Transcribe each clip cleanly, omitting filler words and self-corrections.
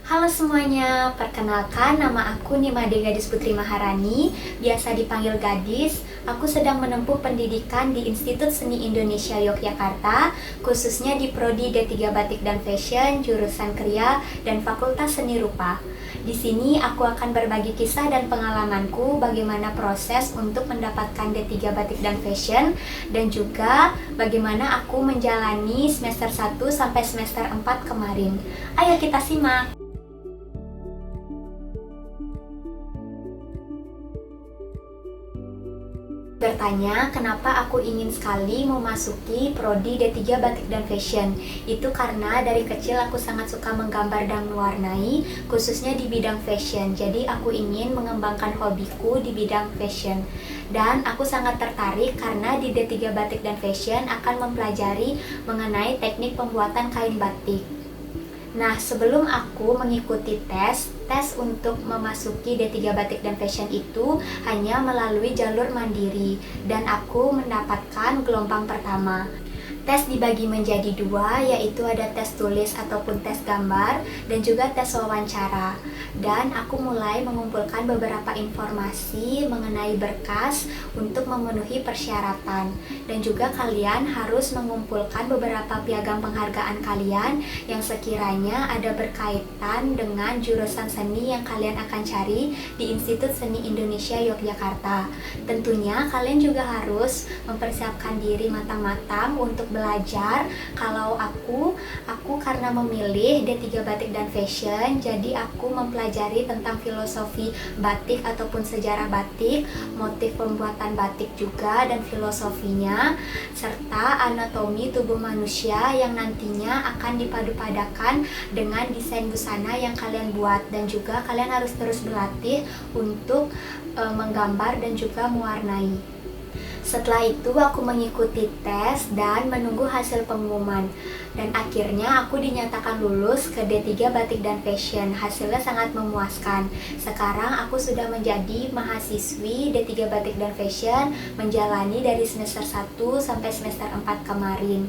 Halo semuanya, perkenalkan nama aku Nimade Gadis Putri Maharani, biasa dipanggil Gadis. Aku sedang menempuh pendidikan di Institut Seni Indonesia Yogyakarta, khususnya di Prodi D3 Batik dan Fashion, jurusan Kriya dan Fakultas Seni Rupa. Di sini aku akan berbagi kisah dan pengalamanku bagaimana proses untuk mendapatkan D3 Batik dan Fashion dan juga bagaimana aku menjalani semester 1 sampai semester 4 kemarin. Ayo kita simak. Bertanya kenapa aku ingin sekali memasuki prodi D3 Batik dan Fashion. Itu karena dari kecil aku sangat suka menggambar dan mewarnai, khususnya di bidang fashion. Jadi aku ingin mengembangkan hobiku di bidang fashion. Dan aku sangat tertarik karena di D3 Batik dan Fashion akan mempelajari mengenai teknik pembuatan kain batik. Nah, sebelum aku mengikuti tes untuk memasuki D3 Batik dan Fashion itu hanya melalui jalur mandiri dan aku mendapatkan gelombang pertama. Tes dibagi menjadi dua, yaitu ada tes tulis ataupun tes gambar dan juga tes wawancara. Dan aku mulai mengumpulkan beberapa informasi mengenai berkas untuk memenuhi persyaratan. Dan juga kalian harus mengumpulkan beberapa piagam penghargaan kalian yang sekiranya ada berkaitan dengan jurusan seni yang kalian akan cari di Institut Seni Indonesia Yogyakarta. Tentunya kalian juga harus mempersiapkan diri matang-matang untuk belajar. Kalau aku karena memilih D3 Batik dan Fashion, jadi aku mempelajari tentang filosofi batik ataupun sejarah batik, motif pembuatan batik juga dan filosofinya, serta anatomi tubuh manusia yang nantinya akan dipadu-padakan dengan desain busana yang kalian buat. Dan juga kalian harus terus berlatih untuk menggambar dan juga mewarnai. Setelah itu aku mengikuti tes dan menunggu hasil pengumuman. Dan akhirnya aku dinyatakan lulus ke D3 Batik dan Fashion. Hasilnya sangat memuaskan. Sekarang aku sudah menjadi mahasiswi D3 Batik dan Fashion, menjalani dari semester 1 sampai semester 4 kemarin.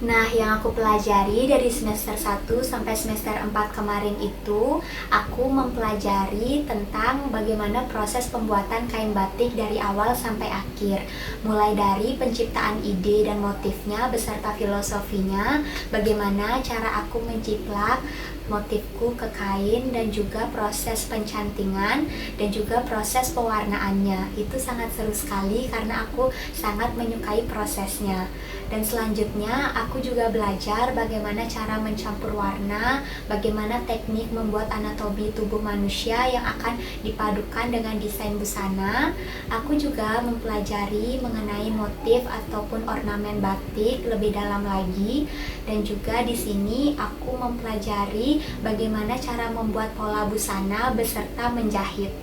Nah, yang aku pelajari dari semester 1 sampai semester 4 kemarin itu, aku mempelajari tentang bagaimana proses pembuatan kain batik dari awal sampai akhir. Mulai dari penciptaan ide dan motifnya beserta filosofinya, bagaimana cara aku menciplak motifku ke kain dan juga proses pencantingan dan juga proses pewarnaannya. Itu sangat seru sekali karena aku sangat menyukai prosesnya. Dan selanjutnya aku juga belajar bagaimana cara mencampur warna, bagaimana teknik membuat anatomi tubuh manusia yang akan dipadukan dengan desain busana. Aku juga mempelajari mengenai motif ataupun ornamen batik lebih dalam lagi. Dan juga di sini aku mempelajari bagaimana cara membuat pola busana beserta menjahit.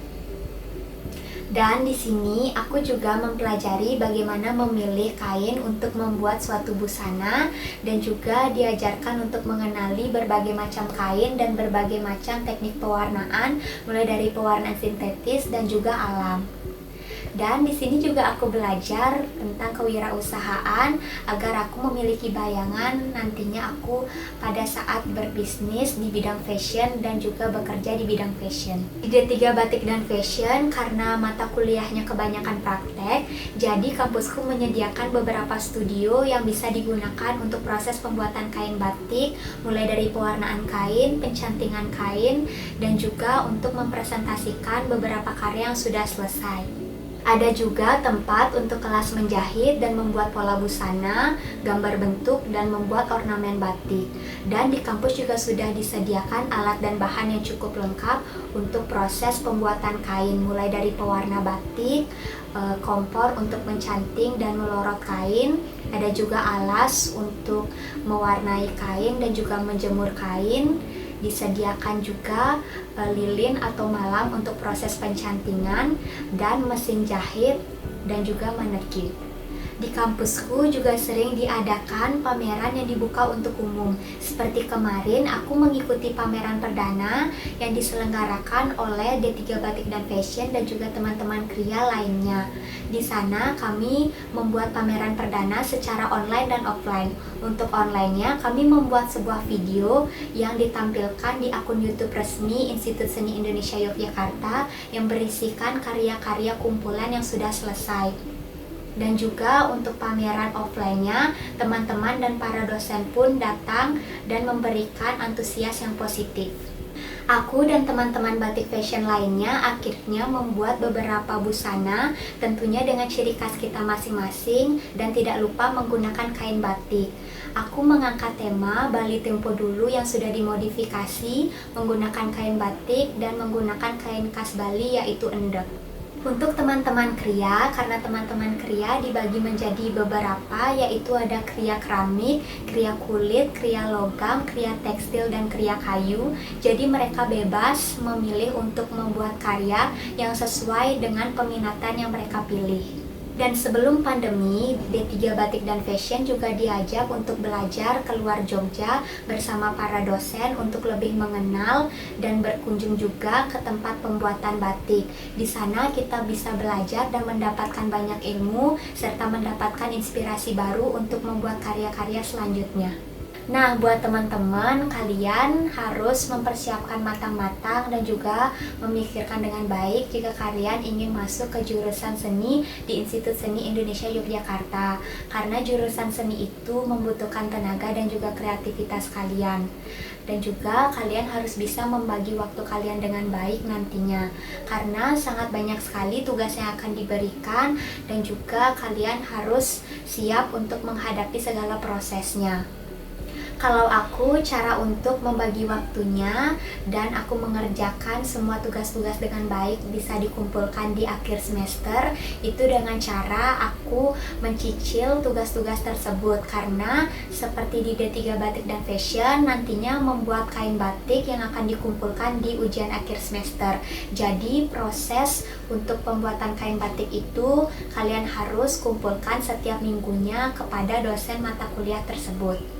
Dan di sini aku juga mempelajari bagaimana memilih kain untuk membuat suatu busana dan juga diajarkan untuk mengenali berbagai macam kain dan berbagai macam teknik pewarnaan, mulai dari pewarnaan sintetis dan juga alam. Dan di sini juga aku belajar tentang kewirausahaan agar aku memiliki bayangan nantinya aku pada saat berbisnis di bidang fashion dan juga bekerja di bidang fashion. Di D3 Batik dan Fashion, karena mata kuliahnya kebanyakan praktek, jadi kampusku menyediakan beberapa studio yang bisa digunakan untuk proses pembuatan kain batik, mulai dari pewarnaan kain, pencantingan kain, dan juga untuk mempresentasikan beberapa karya yang sudah selesai. Ada juga tempat untuk kelas menjahit dan membuat pola busana, gambar bentuk, dan membuat ornamen batik. Dan di kampus juga sudah disediakan alat dan bahan yang cukup lengkap untuk proses pembuatan kain, mulai dari pewarna batik, kompor untuk mencanting dan melorot kain, ada juga alas untuk mewarnai kain dan juga menjemur kain. Disediakan juga lilin atau malam untuk proses pencantingan dan mesin jahit dan juga manekip. Di kampusku juga sering diadakan pameran yang dibuka untuk umum. Seperti kemarin aku mengikuti pameran perdana yang diselenggarakan oleh D3 Batik dan Fashion dan juga teman-teman kria lainnya. Di sana kami membuat pameran perdana secara online dan offline. Untuk online-nya kami membuat sebuah video yang ditampilkan di akun YouTube resmi Institut Seni Indonesia Yogyakarta yang berisikan karya-karya kumpulan yang sudah selesai. Dan juga untuk pameran offline-nya, teman-teman dan para dosen pun datang dan memberikan antusias yang positif. Aku dan teman-teman batik fashion lainnya akhirnya membuat beberapa busana, tentunya dengan ciri khas kita masing-masing dan tidak lupa menggunakan kain batik. Aku mengangkat tema Bali Tempo dulu yang sudah dimodifikasi menggunakan kain batik dan menggunakan kain khas Bali yaitu endek. Untuk teman-teman kria, karena teman-teman kria dibagi menjadi beberapa, yaitu ada kria keramik, kria kulit, kria logam, kria tekstil, dan kria kayu. Jadi mereka bebas memilih untuk membuat karya yang sesuai dengan peminatan yang mereka pilih. Dan sebelum pandemi, D3 Batik dan Fashion juga diajak untuk belajar keluar Jogja bersama para dosen untuk lebih mengenal dan berkunjung juga ke tempat pembuatan batik. Di sana kita bisa belajar dan mendapatkan banyak ilmu serta mendapatkan inspirasi baru untuk membuat karya-karya selanjutnya. Nah, buat teman-teman, kalian harus mempersiapkan matang-matang dan juga memikirkan dengan baik jika kalian ingin masuk ke jurusan seni di Institut Seni Indonesia Yogyakarta. Karena jurusan seni itu membutuhkan tenaga dan juga kreativitas kalian. Dan juga kalian harus bisa membagi waktu kalian dengan baik nantinya. Karena sangat banyak sekali tugas yang akan diberikan dan juga kalian harus siap untuk menghadapi segala prosesnya. Kalau aku, cara untuk membagi waktunya dan aku mengerjakan semua tugas-tugas dengan baik bisa dikumpulkan di akhir semester itu dengan cara aku mencicil tugas-tugas tersebut. Karena seperti di D3 Batik dan Fashion nantinya membuat kain batik yang akan dikumpulkan di ujian akhir semester. Jadi proses untuk pembuatan kain batik itu kalian harus kumpulkan setiap minggunya kepada dosen mata kuliah tersebut.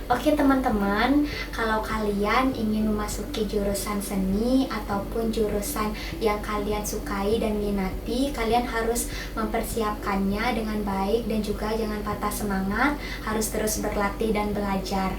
Oke teman-teman, kalau kalian ingin memasuki jurusan seni ataupun jurusan yang kalian sukai dan minati, kalian harus mempersiapkannya dengan baik dan juga jangan patah semangat, harus terus berlatih dan belajar.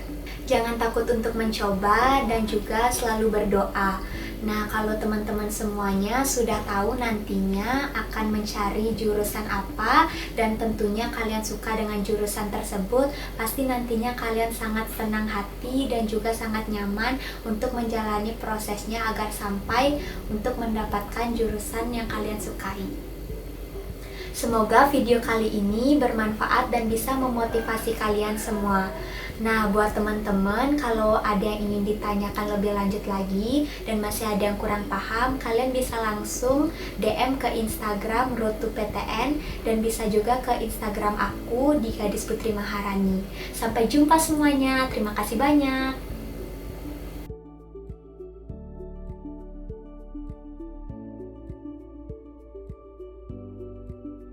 Jangan takut untuk mencoba dan juga selalu berdoa. Nah, kalau teman-teman semuanya sudah tahu nantinya akan mencari jurusan apa dan tentunya kalian suka dengan jurusan tersebut, pasti nantinya kalian sangat senang hati dan juga sangat nyaman untuk menjalani prosesnya agar sampai untuk mendapatkan jurusan yang kalian sukai. Semoga video kali ini bermanfaat dan bisa memotivasi kalian semua. Nah, buat teman-teman, kalau ada yang ingin ditanyakan lebih lanjut lagi dan masih ada yang kurang paham, kalian bisa langsung DM ke Instagram Road to PTN dan bisa juga ke Instagram aku di Gadis Putri Maharani. Sampai jumpa semuanya, terima kasih banyak.